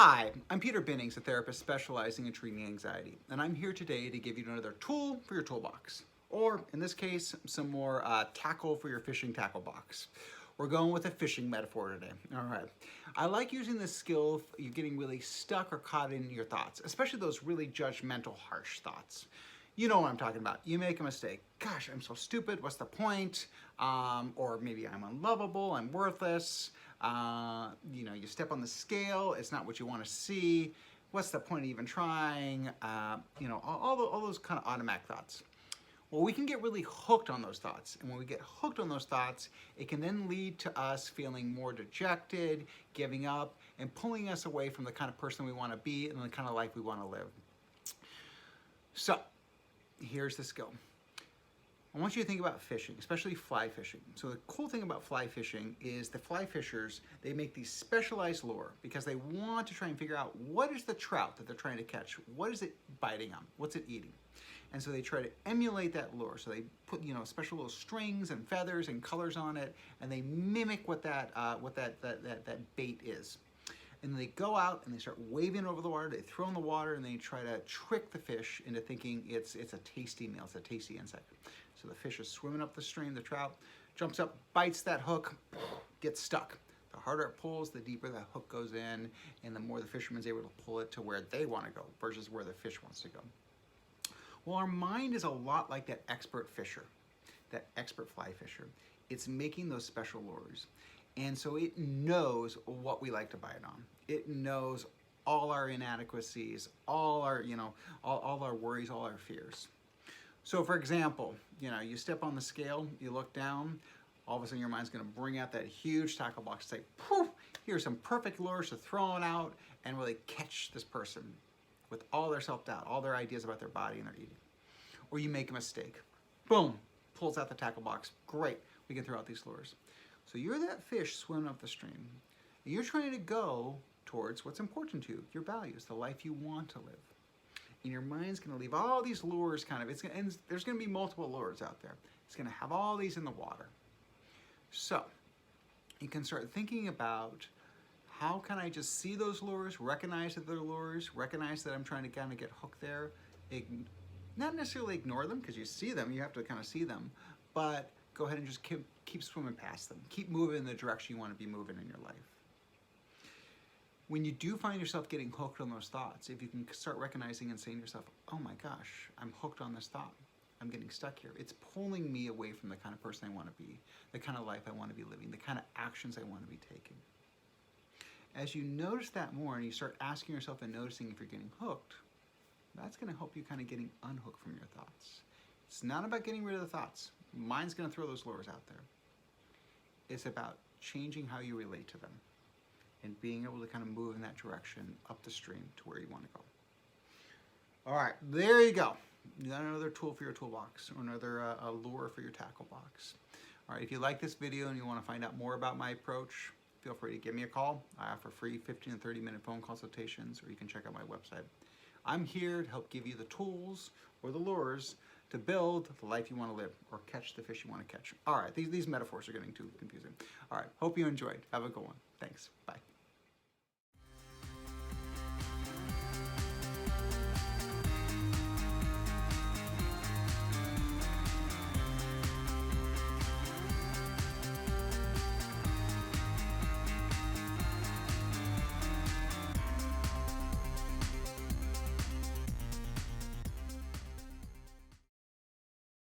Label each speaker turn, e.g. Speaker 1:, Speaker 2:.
Speaker 1: Hi, I'm Peter Binnings, a therapist specializing in treating anxiety, and I'm here today to give you another tool for your toolbox, or in this case, some more tackle for your fishing tackle box. We're going with a fishing metaphor today. All right. I like using this skill if you're getting really stuck or caught in your thoughts, especially those really judgmental, harsh thoughts. You know what I'm talking about. You make a mistake. Gosh, I'm so stupid. What's the point? Or maybe I'm unlovable. I'm worthless. You step on the scale. It's not what you want to see. What's the point of even trying? All those kind of automatic thoughts. Well, we can get really hooked on those thoughts. And when we get hooked on those thoughts, it can then lead to us feeling more dejected, giving up, and pulling us away from the kind of person we want to be and the kind of life we want to live. So, here's the skill. I want you to think about fishing, especially fly fishing. So the cool thing about fly fishing is the fly fishers, they make these specialized lure because they want to try and figure out what is the trout that they're trying to catch? What is it biting on? What's it eating? And so they try to emulate that lure. So they put, special little strings and feathers and colors on it, and they mimic what that bait is. And then they go out and they start waving over the water. They throw in the water and they try to trick the fish into thinking it's a tasty meal. It's a tasty insect. So the fish is swimming up the stream. The trout jumps up, bites that hook, gets stuck. The harder it pulls, the deeper that hook goes in, and the more the fisherman's able to pull it to where they want to go versus where the fish wants to go. Well, our mind is a lot like that expert fisher, that expert fly fisher. It's making those special lures. And so it knows what we like to bite on. It knows all our inadequacies, all our, all our worries, all our fears. So for example, you step on the scale, you look down, all of a sudden your mind's gonna bring out that huge tackle box and say, poof, here's some perfect lures to throw it out and really catch this person with all their self-doubt, all their ideas about their body and their eating. Or you make a mistake. Boom, pulls out the tackle box. Great, we can throw out these lures. So you're that fish swimming up the stream. And you're trying to go towards what's important to you, your values, the life you want to live. And your mind's gonna leave all these lures and there's gonna be multiple lures out there. It's gonna have all these in the water. So you can start thinking about how can I just see those lures, recognize that they're lures, recognize that I'm trying to kind of get hooked there, not necessarily ignore them because you see them, you have to kind of see them, but go ahead and just keep swimming past them. Keep moving in the direction you want to be moving in your life. When you do find yourself getting hooked on those thoughts, if you can start recognizing and saying to yourself, oh my gosh, I'm hooked on this thought. I'm getting stuck here. It's pulling me away from the kind of person I want to be, the kind of life I want to be living, the kind of actions I want to be taking. As you notice that more and you start asking yourself and noticing if you're getting hooked, that's going to help you kind of getting unhooked from your thoughts. It's not about getting rid of the thoughts. Mind's going to throw those lures out there. It's about changing how you relate to them and being able to kind of move in that direction up the stream to where you want to go. All right, there you go. You got another tool for your toolbox or another lure for your tackle box. All right, if you like this video and you want to find out more about my approach, feel free to give me a call. I offer free 15 and 30-minute phone consultations, or you can check out my website. I'm here to help give you the tools or the lures to build the life you want to live or catch the fish you want to catch. All right, these metaphors are getting too confusing. All right, hope you enjoyed. Have a good one. Thanks. Bye.